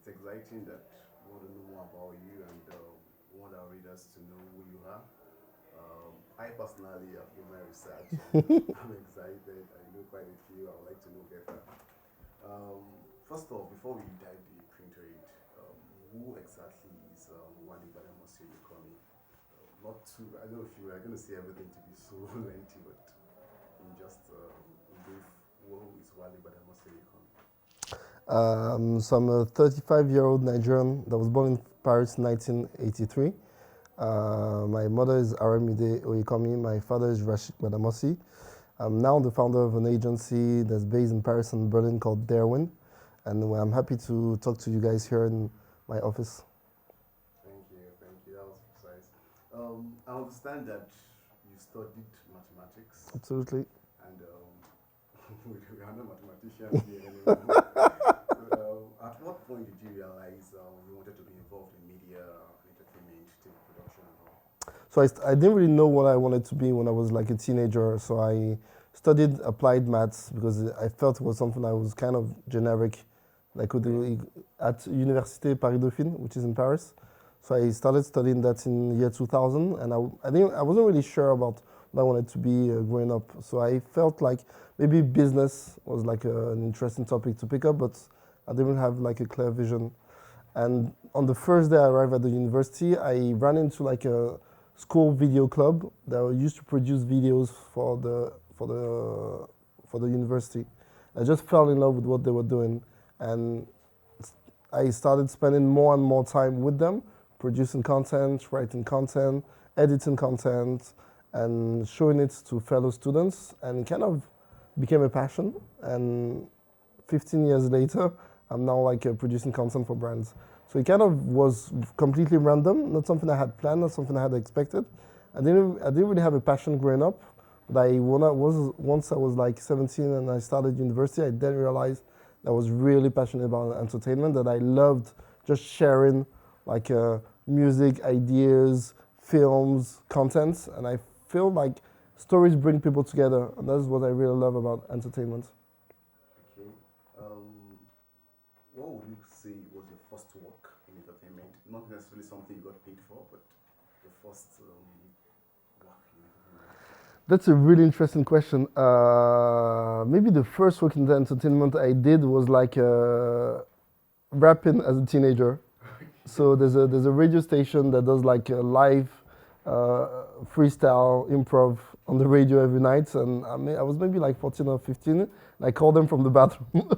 it's exciting that we want to know more about you and we want our readers to know who you are. I personally have done my research and I'm excited. I know quite a few. I would like to know better. First off, before we dive deep into it, who exactly is Wale Gbadamosi CEO? Not too. I don't know if you are going to say everything to be so lengthy, but in just in brief, who is Wale Gbadamosi CEO? So I'm a 35-year-old Nigerian that was born in Paris in 1983. My mother is Aramide Oyikomi. My father is Rashid Gbadamosi. I'm now the founder of an agency that's based in Paris and Berlin called Dare.Win. And I'm happy to talk to you guys here in my office. Thank you, thank you. That was precise. I understand that you studied mathematics, Absolutely. and we are not mathematicians here anymore. So, at what point did you realize you wanted to be involved in media, entertainment, TV production, and all? So I didn't really know what I wanted to be when I was like a teenager. So I studied applied maths because I felt it was something that was kind of generic, like could do at Université Paris Dauphine, which is in Paris. So I started studying that in year 2000, and I wasn't really sure about what I wanted to be growing up. So I felt like maybe business was like an interesting topic to pick up, but I didn't have like a clear vision. And on the first day I arrived at the university, I ran into like a school video club that used to produce videos for the university. I just fell in love with what they were doing, and I started spending more and more time with them, producing content, writing content, editing content, and showing it to fellow students, and it kind of became a passion. And 15 years later, I'm now like producing content for brands. So it kind of was completely random, not something I had planned, not something I had expected. I didn't really have a passion growing up, but once I was like 17 and I started university, I then realized that I was really passionate about entertainment, that I loved just sharing like music, ideas, films, contents, and I feel like stories bring people together, and that's what I really love about entertainment. Okay. Um, what would you say was your first work in entertainment? Not necessarily something you got paid for, but your first work in entertainment. That's a really interesting question. Maybe the first work in the entertainment I did was like rapping as a teenager. So there's a radio station that does like a live freestyle improv on the radio every night, and I was maybe like 14 or 15. And I called them from the bathroom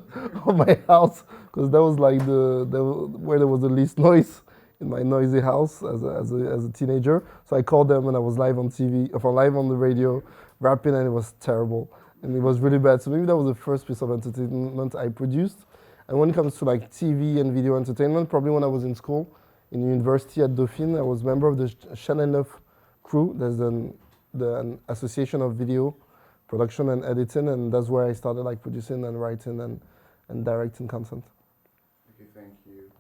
of my house because that was like where there was the least noise in my noisy house as a teenager. So I called them and I was live on TV, or live on the radio, rapping, and it was terrible and it was really bad. So maybe that was the first piece of entertainment I produced. And when it comes to like TV and video entertainment, probably when I was in school, in university at Dauphine, I was member of the Channel 9 crew. There's an association of video production and editing, and that's where I started like producing and writing and directing content. Okay, thank you.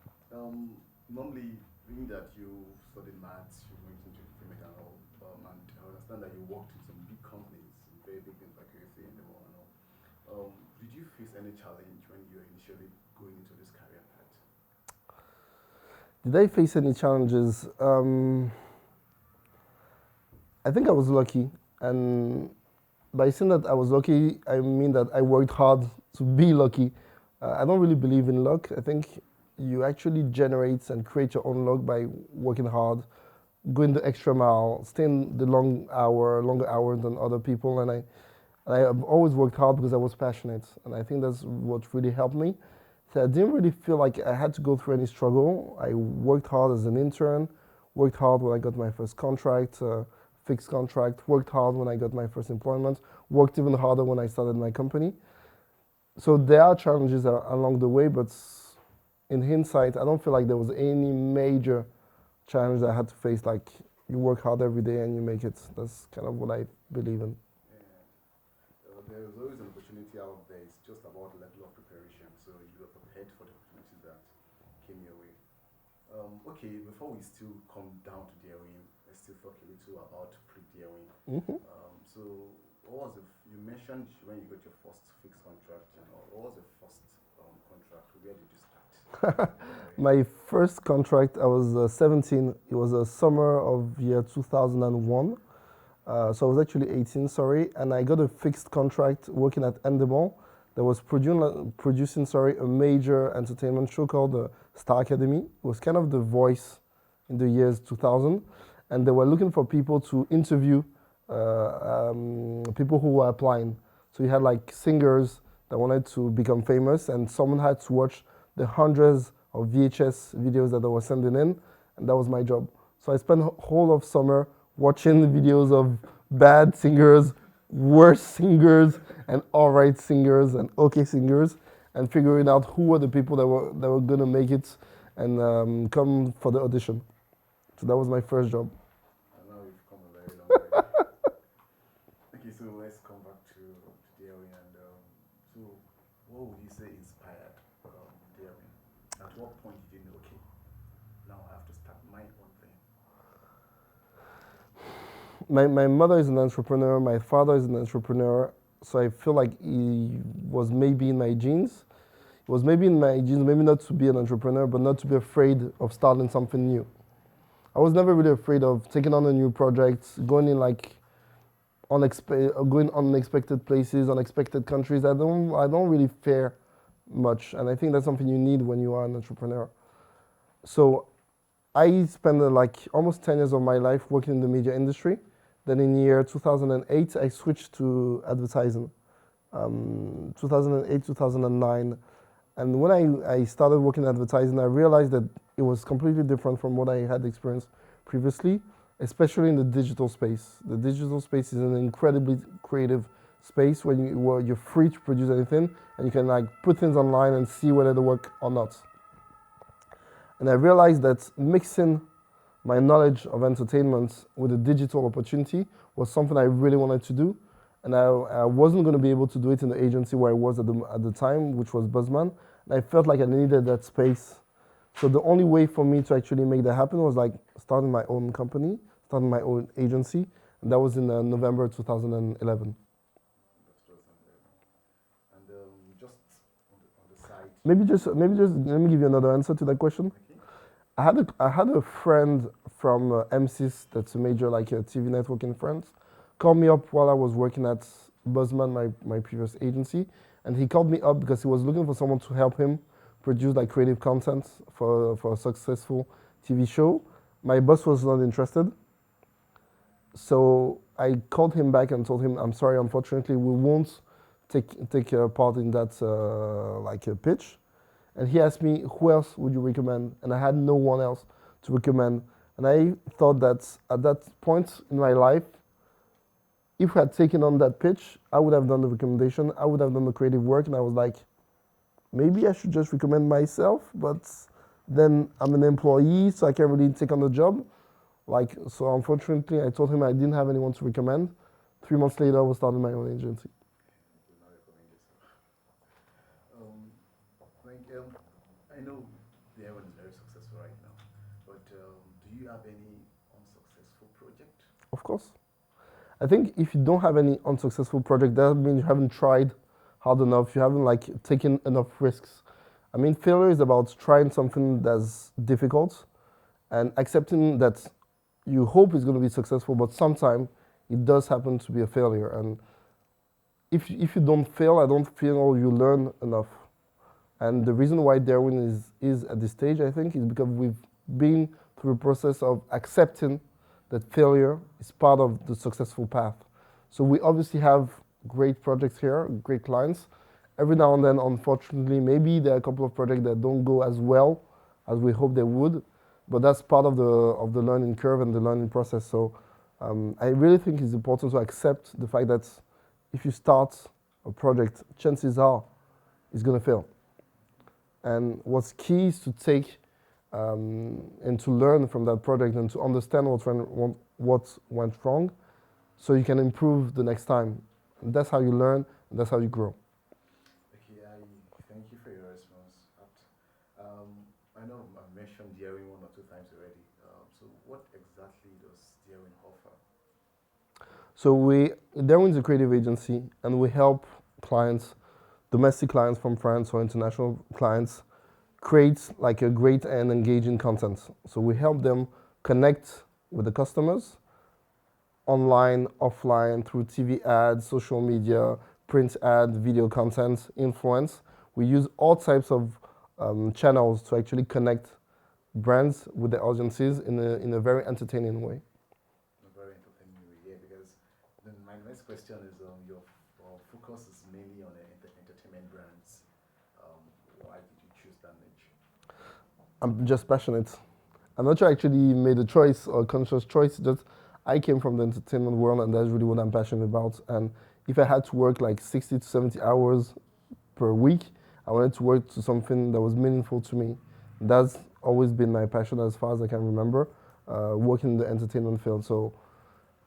Normally, being that you studied maths, you went into entertainment and all, and I understand that you worked in some big companies, some very big things like KFC and the one and all. Did you face any challenge when you were initially going into this career path? Did I face any challenges? I think I was lucky, and by saying that I was lucky, I mean that I worked hard to be lucky. I don't really believe in luck. I think you actually generate and create your own luck by working hard, going the extra mile, staying the longer hours than other people. And I have always worked hard because I was passionate, and I think that's what really helped me. So I didn't really feel like I had to go through any struggle. I worked hard as an intern, worked hard when I got my first contract, fixed contract, worked hard when I got my first employment, worked even harder when I started my company. So there are challenges along the way, but in hindsight, I don't feel like there was any major challenge that I had to face. Like you work hard every day and you make it. That's kind of what I believe in. Yeah. There's always an opportunity out there. It's just about the level of preparation. So you were prepared for the opportunities that came your way. Okay, before we still come down to Dare.Win, let's still talk a little about pre-Dare.Win. Mm-hmm. So what was you mentioned when you got your first fixed contract and all, what was the first contract? Where did you start? My first contract, I was 17. It was a summer of year 2001. So I was actually 18, sorry, and I got a fixed contract working at Endemol that was producing, sorry, a major entertainment show called the Star Academy. It was kind of the Voice in the years 2000, and they were looking for people to interview people who were applying. So you had like singers that wanted to become famous, and someone had to watch the hundreds of VHS videos that they were sending in, and that was my job. So I spent whole of summer watching videos of bad singers, worse singers, and alright singers, and okay singers, and figuring out who were the people that were gonna make it and come for the audition. So that was my first job. And now we've come a very long way. Okay, so let's come back to Dare.Win. And so, what would you say inspired Dare.Win? At what point did you know, okay, now I have to start my own thing? My mother is an entrepreneur, my father is an entrepreneur, so I feel like he was maybe in my genes. It was maybe in my genes, maybe not to be an entrepreneur, but not to be afraid of starting something new. I was never really afraid of taking on a new project, going in like going unexpected places, unexpected countries. I don't really fear much, and I think that's something you need when you are an entrepreneur. So I spent like almost 10 years of my life working in the media industry. Then in year 2008, I switched to advertising. 2008, 2009. And when I started working in advertising, I realized that it was completely different from what I had experienced previously, especially in the digital space. The digital space is an incredibly creative space where you're free to produce anything and you can like put things online and see whether they work or not. And I realized that mixing my knowledge of entertainment with a digital opportunity was something I really wanted to do. And I wasn't going to be able to do it in the agency where I was at the time, which was Buzzman. And I felt like I needed that space. So the only way for me to actually make that happen was like starting my own company, starting my own agency. And that was in November 2011. And just on the side. Maybe just let me give you another answer to that question. Okay. I had a friend from M6, that's a major like a TV network in France, called me up while I was working at Buzzman, my previous agency, and he called me up because he was looking for someone to help him produce like creative content for a successful TV show. My boss was not interested, so I called him back and told him, I'm sorry, unfortunately, we won't take part in that like a pitch. And he asked me, who else would you recommend? And I had no one else to recommend. And I thought that at that point in my life, if I had taken on that pitch, I would have done the recommendation, I would have done the creative work, and I was like, maybe I should just recommend myself, but then I'm an employee, so I can't really take on the job. Like, so unfortunately, I told him I didn't have anyone to recommend. 3 months later, I was starting my own agency. You not recommend yourself. Like, I know Dare.Win is very successful right now, but do you have any unsuccessful project? Of course. I think if you don't have any unsuccessful project, that means you haven't tried hard enough, you haven't like taken enough risks. I mean, failure is about trying something that's difficult and accepting that you hope it's going to be successful, but sometimes it does happen to be a failure. And if you don't fail, I don't feel you learn enough. And the reason why Dare.Win is at this stage, I think, is because we've been through a process of accepting that failure is part of the successful path. So we obviously have great projects here, great clients. Every now and then, unfortunately, maybe there are a couple of projects that don't go as well as we hope they would, but that's part of the learning curve and the learning process. So I really think it's important to accept the fact that if you start a project, chances are it's going to fail. And what's key is to take and to learn from that project and to understand what went wrong so you can improve the next time. And that's how you learn, and that's how you grow. Okay, I thank you for your response. I know I've mentioned Dare.Win one or two times already. So what exactly does Dare.Win offer? So Dare.Win is a creative agency, and we help clients, domestic clients from France or international clients, create like a great and engaging content. So we help them connect with the customers online, offline, through TV ads, social media, print ad, video content, influence. We use all types of channels to actually connect brands with the audiences in a very entertaining way. Very entertaining way, yeah, because then my next question is your focus is mainly on entertainment brands. Why did you choose that niche? I'm just passionate. I'm not sure I actually made a choice or a conscious choice. Just I came from the entertainment world, and that's really what I'm passionate about. And if I had to work like 60 to 70 hours per week, I wanted to work to something that was meaningful to me. That's always been my passion as far as I can remember, working in the entertainment field. So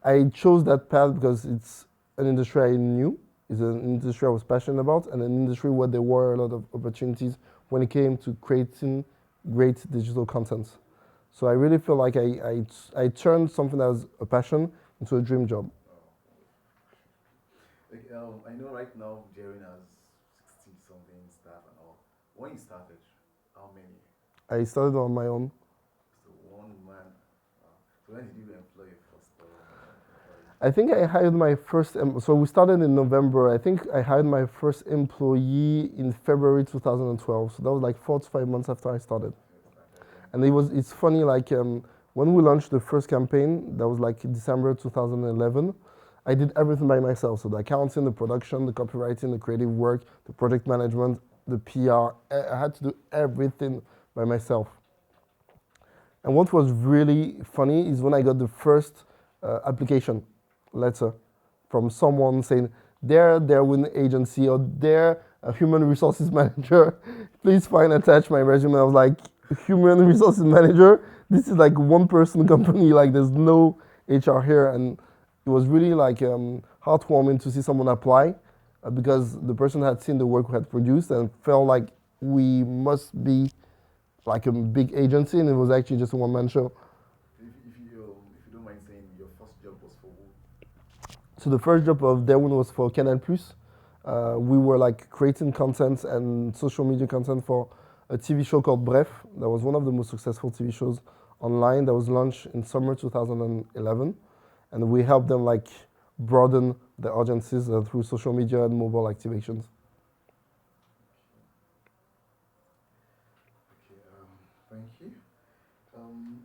I chose that path because it's an industry I knew, it's an industry I was passionate about, and an industry where there were a lot of opportunities when it came to creating great digital content. So I really feel like I turned something that was a passion into a dream job. Like, I know right now Darren has 60 something staff and all. When you started, how many? I started on my own. So one man. So when did you employ your first employee? I think I hired my first, so we started in November. I think I hired my first employee in February 2012. So that was like 4 to 5 months after I started. And it's funny, like when we launched the first campaign, that was like December 2011, I did everything by myself. So the accounting, the production, the copywriting, the creative work, the project management, the PR. I had to do everything by myself. And what was really funny is when I got the first application letter from someone saying, Dare.Win agency or Dare human resources manager, please find attached my resume. I was like, human resources manager? This is like one person company, like there's no HR here. And it was really like heartwarming to see someone apply because the person had seen the work we had produced and felt like we must be like a big agency, and it was actually just a one-man show. If you don't mind saying, your first job was for who? So the first job of Dare.Win was for Canal Plus. We were like creating content and social media content for a TV show called Bref. That was one of the most successful TV shows online. That was launched in summer 2011, and we helped them like broaden the audiences through social media and mobile activations. Okay, thank you. Um,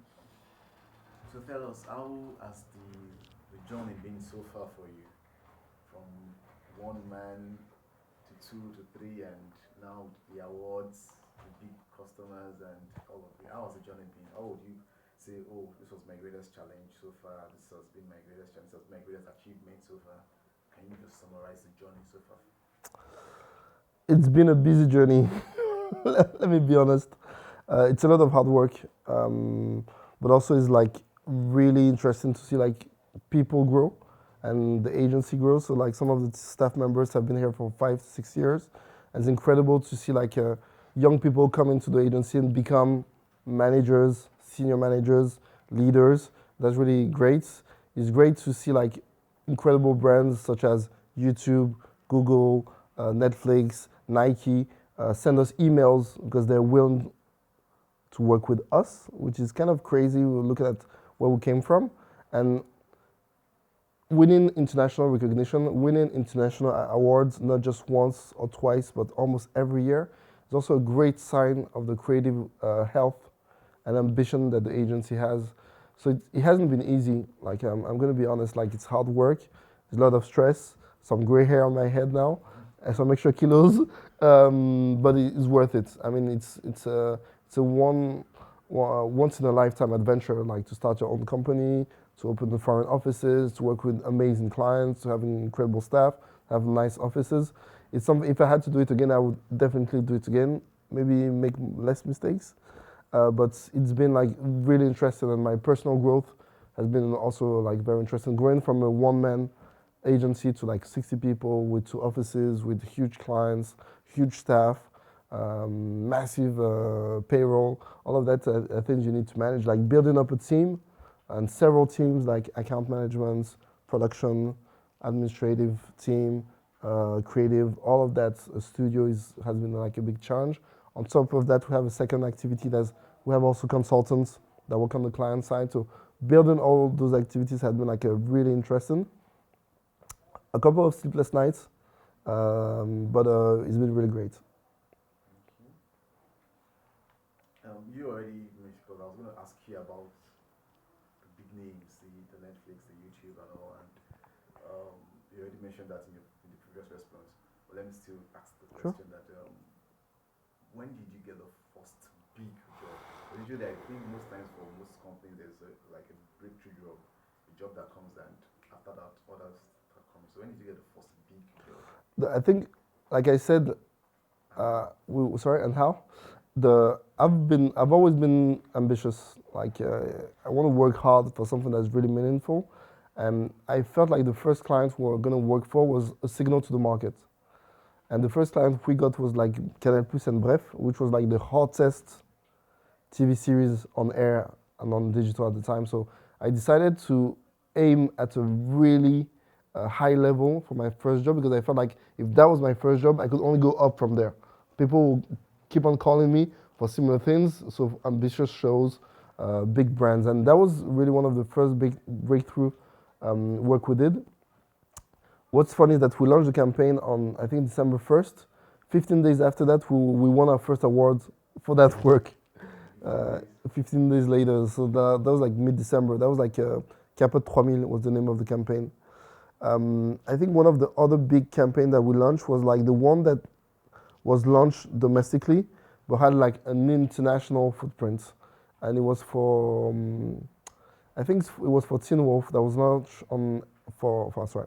so tell us, how has the journey been so far for you? From one man to two to three, and now the awards, the big customers, and all of it. How has the journey been? How would you say, oh, this was my greatest challenge so far, this has been my greatest challenge, this has been my greatest achievement so far? Can you just summarize the journey so far? It's been a busy journey. Let me be honest. It's a lot of hard work, but also it's like really interesting to see like people grow and the agency grow. So like some of the staff members have been here for 5 to 6 years. And it's incredible to see like young people come into the agency and become managers, senior managers, leaders. That's really great. It's great to see like incredible brands such as YouTube, Google, Netflix, Nike send us emails because they're willing to work with us, which is kind of crazy. We look at where we came from, and winning international recognition, winning international awards, not just once or twice, but almost every year, is also a great sign of the creative health and ambition that the agency has. So it hasn't been easy. Like I'm going to be honest, like it's hard work. There's a lot of stress, some gray hair on my head now, and some extra kilos, but it's worth it. I mean, it's a once in a lifetime adventure, like to start your own company, to open the foreign offices, to work with amazing clients, to have incredible staff, have nice offices. It's something. If I had to do it again, I would definitely do it again. Maybe make less mistakes, but it's been like really interesting, and my personal growth has been also like very interesting. Going from a one-man agency to like 60 people with 2 offices, with huge clients, huge staff, massive payroll, all of that are things you need to manage, like building up a team and several teams like account management, production, administrative team, creative, all of that studio has been like a big challenge. On top of that, we have a second activity that's we have also consultants that work on the client side. So building all those activities has been like a really interesting. A couple of sleepless nights, but it's been really great. You already mentioned, because I was going to ask you about the big names, the Netflix, the YouTube, and all, and you already mentioned that in the previous response. But let me still ask the Sure. question that when did you get the first big job? Usually, I think most times for most companies, there's like a breakthrough job, a job that comes, and after that, others are coming. So when did you get the first big job? I think, like I said, sorry, and how? I've always been ambitious. Like I want to work hard for something that's really meaningful, and I felt like the first client we were gonna work for was a signal to the market. And the first client we got was like Canal Plus and Bref, which was like the hottest TV series on air and on digital at the time. So I decided to aim at a really high level for my first job because I felt like if that was my first job, I could only go up from there. People will keep on calling me for similar things, so ambitious shows, big brands, and that was really one of the first big breakthrough work we did. What's funny is that we launched the campaign on I think December 1st. 15 days after that, we won our first award for that work. Uh, 15 days later, so that was like mid-December. That was like Capot 3000 was the name of the campaign. I think one of the other big campaign that we launched was like the one that was launched domestically, but had like an international footprint, and it was for I think it was for Teen Wolf that was launched on for sorry.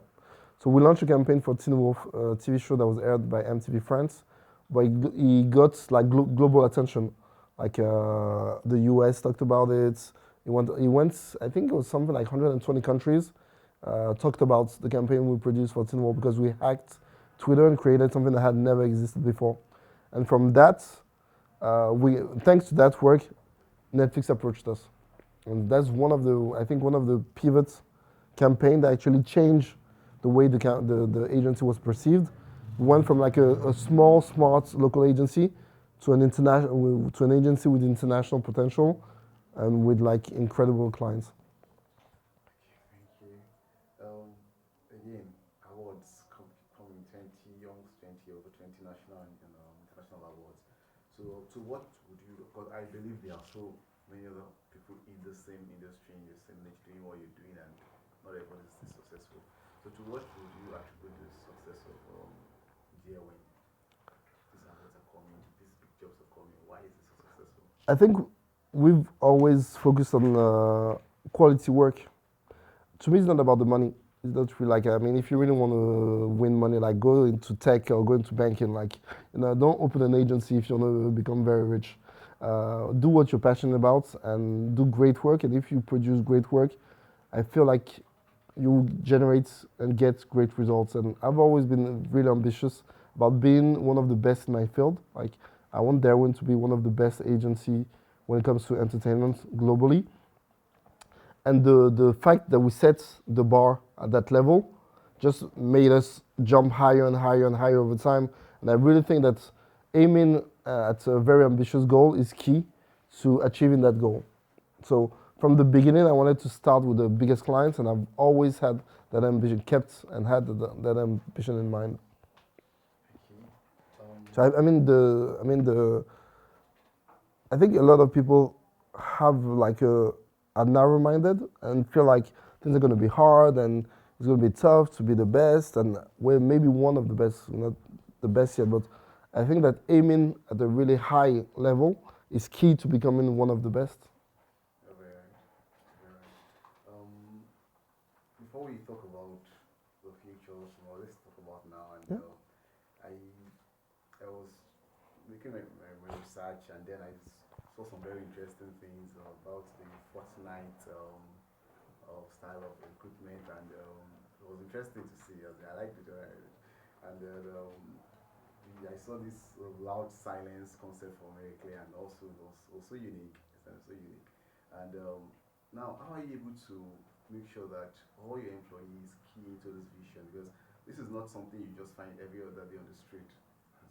So we launched a campaign for Teen Wolf, a TV show that was aired by MTV France, but he got like global attention. Like the US talked about it. He went. I think it was something like 120 countries talked about the campaign we produced for Teen Wolf because we hacked Twitter and created something that had never existed before. And from that, thanks to that work, Netflix approached us, and that's I think one of the pivot campaign that actually changed the way the agency was perceived. We went from like a small, smart local agency to an agency with international potential and with like incredible clients. Thank you. Again, awards coming 20 young, 20 over 20 national and international awards. So, to what would you? Because I believe there are so many other people in the same industry, in the same niche, doing what you're doing, and not everyone is this successful. So, to what would you attribute the success of Dare.Win? These awards are coming, these big jobs are coming. Why is it so successful? I think we've always focused on quality work. To me, it's not about the money. It's not really like, I mean, if you really want to win money, like go into tech or go into banking, like, don't open an agency if you want to become very rich. Do what you're passionate about and do great work. And if you produce great work, I feel like you generate and get great results. And I've always been really ambitious about being one of the best in my field. Like, I want Dare.Win to be one of the best agency when it comes to entertainment globally. And the fact that we set the bar at that level just made us jump higher and higher and higher over time. And I really think that aiming at a very ambitious goal is key to achieving that goal. So from the beginning, I wanted to start with the biggest clients, and I've always had that ambition, kept and had that ambition in mind. Okay. So I think a lot of people have like are narrow-minded and feel like things are going to be hard and it's going to be tough to be the best, and we're maybe one of the best, not the best yet, but I think that aiming at a really high level is key to becoming one of the best. Very right. Very right. Before we talk about the future, well, let's talk about now. And Yeah. I I was making my research, and then I saw some very interesting things about the Fortnite style of equipment, and it was interesting to see. I liked it, and then I saw this loud silence concept from Eric Clay, and also it was also unique. It's so unique. And now, how are you able to make sure that all your employees key into this vision? Because this is not something you just find every other day on the street.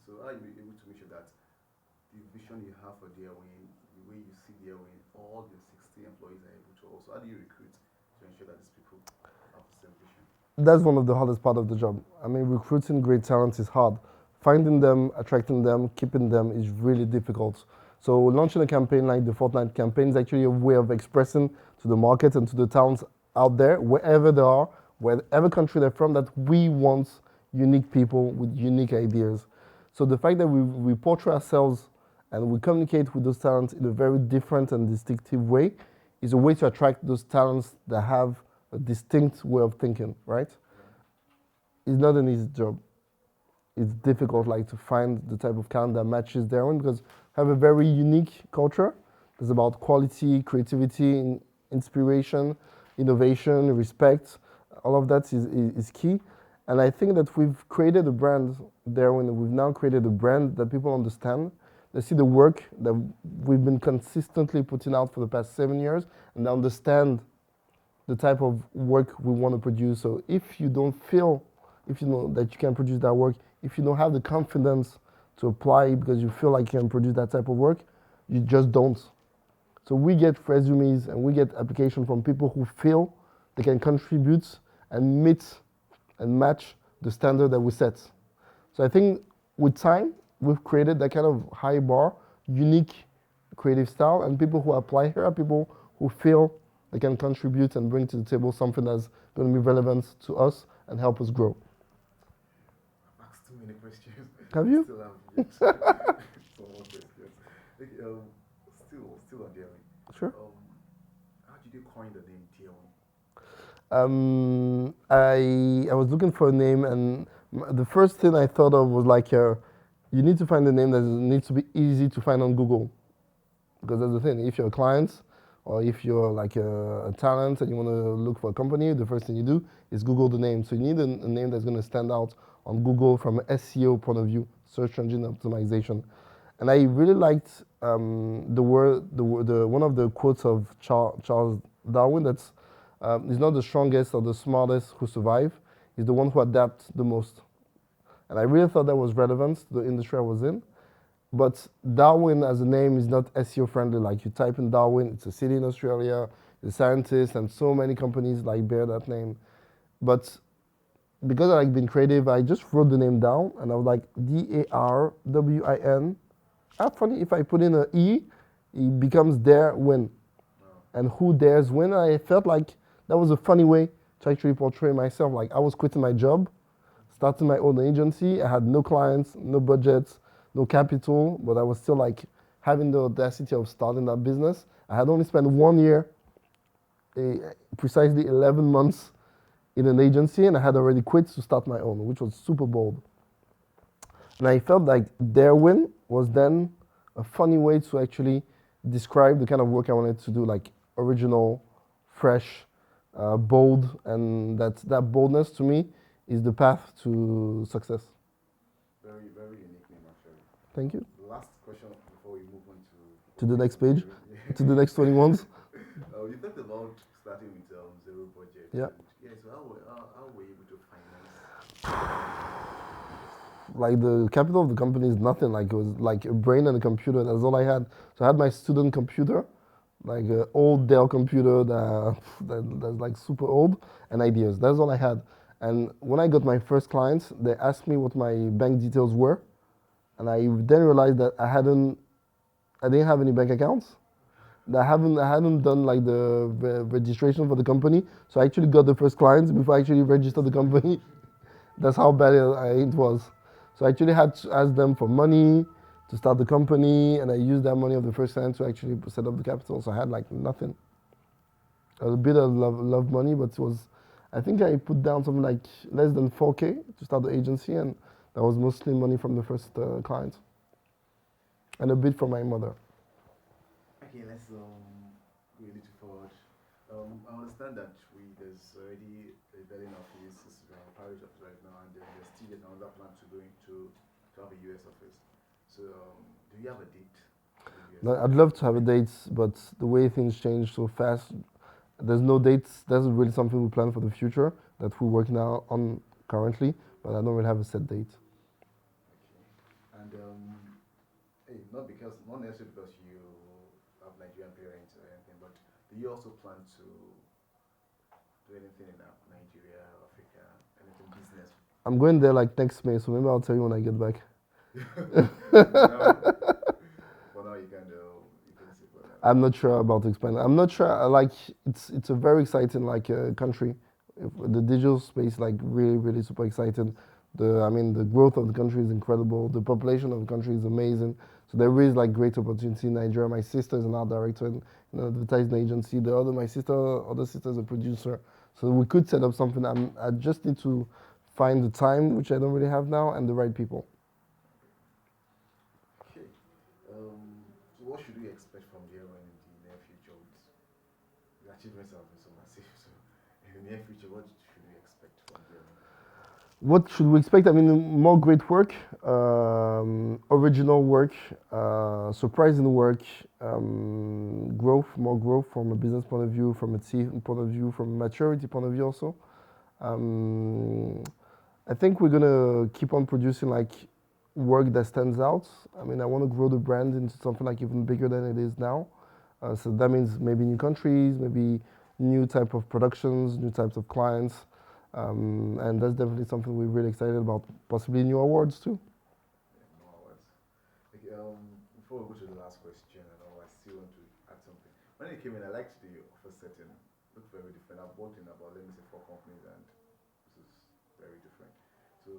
So, how are you able to make sure that the vision you have for Dare.Win, the way you see Dare.Win, all your 60 employees are able to also, how do you recruit to ensure that these people have the same vision? That's one of the hardest part of the job. I mean, recruiting great talent is hard. Finding them, attracting them, keeping them is really difficult. So launching a campaign like the Fortnite campaign is actually a way of expressing to the market and to the towns out there, wherever they are, whatever country they're from, that we want unique people with unique ideas. So the fact that we portray ourselves and we communicate with those talents in a very different and distinctive way is a way to attract those talents that have a distinct way of thinking, right? It's not an easy job. It's difficult, like to find the type of talent that matches their own because we have a very unique culture. It's about quality, creativity, inspiration, innovation, respect. All of that is key. And I think that we've created a brand there when we've now created a brand that people understand. They see the work that we've been consistently putting out for the past 7 years and they understand the type of work we want to produce. So if you don't feel, if you know that you can produce that work, if you don't have the confidence to apply because you feel like you can produce that type of work, you just don't. So we get resumes and we get applications from people who feel they can contribute and meet and match the standard that we set. So I think with time, we've created that kind of high bar, unique creative style, and people who apply here are people who feel they can contribute and bring to the table something that's going to be relevant to us and help us grow. I've asked too many questions. Have you? Still have yet some more questions. Okay, still on Dare.Win. Sure. How did you coin the name Dare.Win? I was looking for a name, and the first thing I thought of was like, you need to find a name that needs to be easy to find on Google, because that's the thing. If you're a client, or if you're like a talent and you want to look for a company, the first thing you do is Google the name. So you need a name that's going to stand out on Google from an SEO point of view, search engine optimization. And I really liked one of the quotes of Charles Darwin. That's he's not the strongest or the smartest who survive. He's the one who adapts the most. And I really thought that was relevant to the industry I was in. But Darwin as a name is not SEO friendly. Like you type in Darwin, it's a city in Australia, the scientist, and so many companies like bear that name. But because I like being creative, I just wrote the name down and I was like Darwin. Funny, if I put in an E, it becomes Dare.Win. And who dares win? I felt like that was a funny way to actually portray myself. Like I was quitting my job, starting my own agency. I had no clients, no budgets, no capital, but I was still like having the audacity of starting that business. I had only spent 1 year, precisely 11 months in an agency, and I had already quit to start my own, which was super bold. And I felt like Dare.Win was then a funny way to actually describe the kind of work I wanted to do, like original, fresh, bold, and that boldness to me is the path to success. Very, very unique name, actually. Thank you. Last question before we move on To the next page, to the next 21s. You talked about starting with zero budget. Yeah. So how were you able to finance? Like the capital of the company is nothing. Like it was like a brain and a computer. That's all I had. So I had my student computer, like an old Dell computer that's like super old, and ideas. That's all I had. And when I got my first clients, they asked me what my bank details were, and I then realized that I didn't have any bank accounts. I hadn't done like the registration for the company. So I actually got the first clients before I actually registered the company. That's how bad it was. So I actually had to ask them for money to start the company, and I used that money of the first client to actually set up the capital. So I had like nothing. A bit of love money, but it was, I think I put down something like less than 4K to start the agency, and that was mostly money from the first client, and a bit from my mother. Okay, let's really to forward. I understand that there's already a Berlin office, Paris office right now, and then there's still another plan to go into to have a US office. So, do you have a date? I'd love to have a date, but the way things change so fast, there's no dates. That's really something we plan for the future that we work now on currently, but I don't really have a set date. Okay. And hey, not because not necessarily because you have Nigerian parents or anything, but do you also plan to do anything in Nigeria, Africa, anything business? I'm going there like next May, so maybe I'll tell you when I get back. For now, for now you can say for now. I'm not sure about expanding. I'm not sure. Like it's a very exciting like country. The digital space like really super exciting. The growth of the country is incredible. The population of the country is amazing. So there is like great opportunity in Nigeria. My sister is an art director in an advertising agency. Other sister is a producer. So we could set up something. I just need to find the time, which I don't really have now, and the right people. Okay. So what should we expect from Dare.Win in the near future? The achievements have been so massive. So in the near future, what should we expect from Dare.Win? What should we expect? I mean, more great work, original work, surprising work, more growth from a business point of view, from a team point of view, from a maturity point of view also. Um, I think we're gonna keep on producing like work that stands out. I mean, I want to grow the brand into something like even bigger than it is now. So that means maybe new countries, maybe new type of productions, new types of clients. And that's definitely something we're really excited about. Possibly new awards too. Yeah, no hours. Okay, before we go to the last question, I still want to add something. When I came in, I liked the office setting. Looked very different. I've worked in about, let me say, 4 companies, and this is very different. So,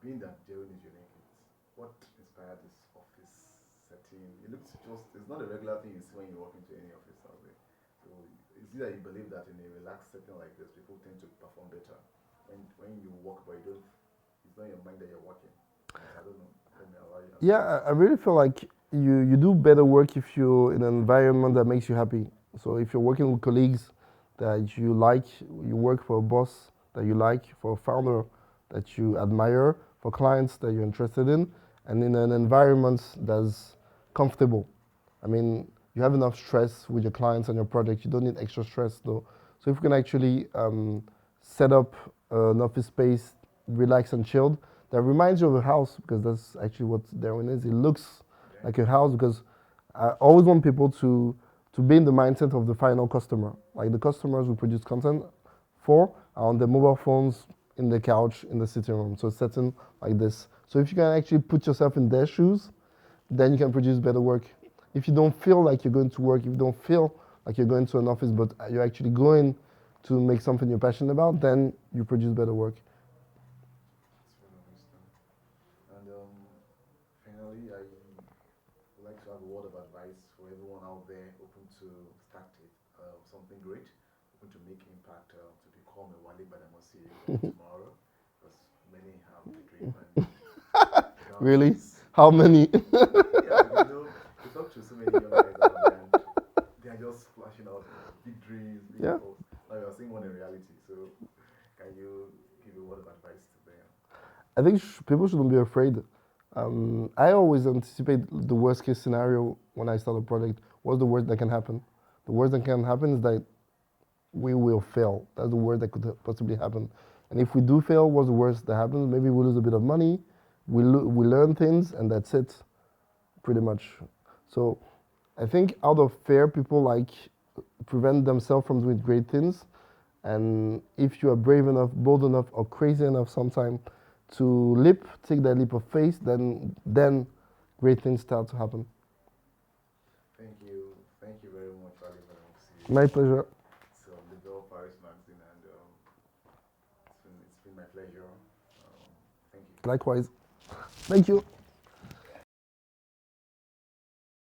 being that Dare.Win is unique, what inspired this office setting? It looks it's not a regular thing you see when you walk into any office out there. So, is it that you believe that in a relaxed setting like this, people tend to perform better? When you walk, but you don't, it's not your mind that you're working. I don't know. Let me allow you to answer. Yeah, I really feel like you do better work if you're in an environment that makes you happy. So if you're working with colleagues that you like, you work for a boss that you like, for a founder that you admire, for clients that you're interested in, and in an environment that's comfortable. I mean, you have enough stress with your clients and your project. You don't need extra stress though. So if you can actually set up an office space, relax and chilled, that reminds you of a house because that's actually what Dare.Win is. It looks Okay. like a house because I always want people to be in the mindset of the final customer. Like the customers who produce content for are on their mobile phones, in the couch, in the sitting room. So setting like this. So if you can actually put yourself in their shoes, then you can produce better work. If you don't feel like you're going to work, if you don't feel like you're going to an office, but you're actually going to make something you're passionate about, then you produce better work. That's very understand. And finally, I would like to have a word of advice for everyone out there open to start something great, open to make impact, to become a Wale Gbadamosi CEO tomorrow, because many have the dream and Really? nowadays, How many? yeah, we talk to so many young guys out there and they are just flashing out big dreams, big Yeah. goals. Now you are seeing one in reality. So, can you give a word of advice to them? I think people shouldn't be afraid. I always anticipate the worst case scenario when I start a project. What's the worst that can happen? The worst that can happen is that we will fail. That's the worst that could possibly happen. And if we do fail, what's the worst that happens? Maybe we lose a bit of money, we learn things, and that's it, pretty much. So I think out of fear, people like prevent themselves from doing great things. And if you are brave enough, bold enough, or crazy enough sometime to take that leap of faith, then great things start to happen. Thank you. Thank you very much, Wale Gbadamosi My pleasure. CEO of the Bell Paris Magazine, and it's been my pleasure. Thank you. Likewise. Thank you.